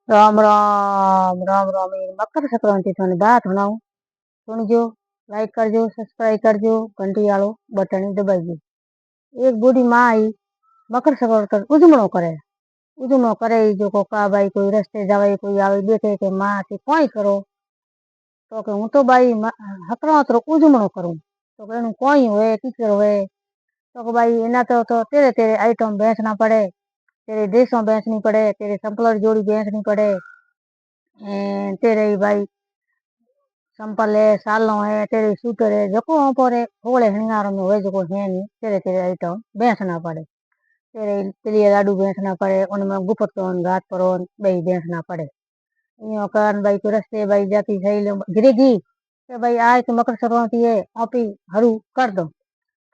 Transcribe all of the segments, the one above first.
राम राम राम राम। ये मकर संक्रांति थोड़ी बात सुनाऊं, सुनजो। लाइक करजो, सब्सक्राइब करजो, घंटी वालो बटन दबाइजो। एक बूढ़ी माँ आई, मकर संक्रांति उजमणो करे। उजमणो करे जो का भाई कोई रस्ते जावे कोई आवे देखे के माँ थी कोई करो तो के हूँ तो भाई हकरात रो उजमणो करूं। तो के कोई होए टीचर होए तो के भाई इना तो तेरे तेरे आइटम बेचना पड़े, तेरे ड्रेसों बेचनी पड़े, तेरे संपलर जोड़ी बेचनी पड़े, तेरे भाई संपल है सालों है, तेरे सूटर है जो पर होले हिंगारों में हुए जो है नहीं तेरे तेरे आइटम बेचना पड़े। तेरे तिलिया लाडू बेचना पड़े, उनमें गुपत कौन घात पर भाई बेचना पड़े। यूं कारण भाई को रस्ते भाई जाती सही गिरेगी कि भाई आज तो मकर संक्रांति है आपी हरू कर दो।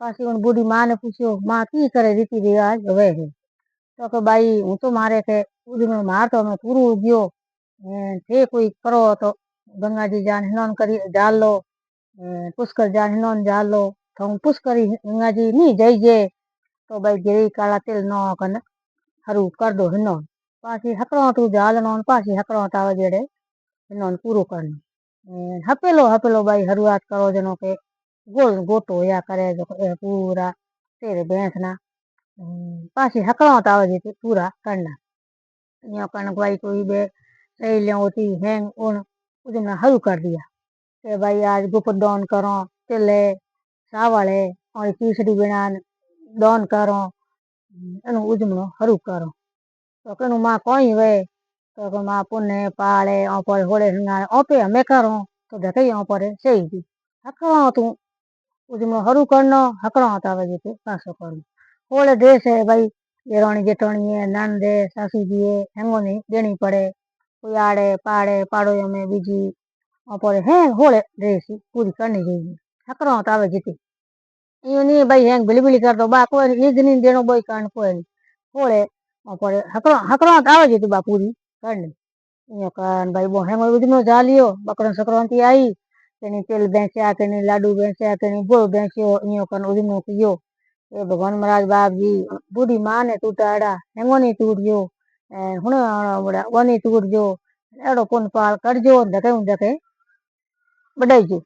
पासी उन बूढ़ी माँ ने पूछो माँ की करे रीति रिवाज हुए है तो के भाई हूँ तो मारे के उसमें मार तो मैं पूरू उग्यो थे कोई करो तो गंगा जी जान हिनौन करी जाल लो, पुष्कर जान हिनौन जाल लो तो हूँ पुष्कर गंगा जी नहीं जाइए तो भाई गिरी काला तिल नो कन हरू कर दो हिनौन। पासी हकड़ो तू जाल नौन पासी हकड़ो ताव जेड़े हिनौन पूरो करनो। हपेलो हपेलो भाई हरुआत करो जनो के गोल गोटो या करे जो पूरा तेरे बैंसना पासी हकड़ो ताव जे पूरा करना। यो कण भाई कोई बे सहेलियां होती हैं उन उसने हल कर दिया कि भाई आज गुप दान करो तिले सावले और तीसरी बिना दान करो एनु उजमनो हरू करो। तो कनु माँ कोई वे तो माँ पुण्य पाले और होले हिंगा ओपे हमें करो तो देखे पर सही थी हकड़ो तू उजमनो हरू करनो हकड़ो तावे जे पासो करो। होले देश है भाई जेरोनी जेठोनी है नंद है सासू जी है हेंगोनी देनी पड़े कोई आड़े पाड़े पाड़ों में बीजी और है होले ड्रेस पूरी करनी चाहिए हकड़ो तावे जीती। यूं नहीं भाई हैंग बिली बिली कर दो बा कोई ईद नहीं देनो बोई कारण कोई नहीं होले और हकड़ो हकड़ो तावे जीती बा पूरी करनी। यूं कारण भाई वो हैंग उजमो जा लियो मकर संक्रांति आई कहीं तेल बेचा कहीं लाडू बेचा कहीं गुड़ बेचो यूं कर उजमो कियो। ये भगवान महाराज बाप जी बूढ़ी माँ ने टूटाड़ा हेंगो नहीं टूट जो हूँ वो नहीं टूट जो एड़ो पुन पाल कर जो देखे देखे बढ़ाई जो।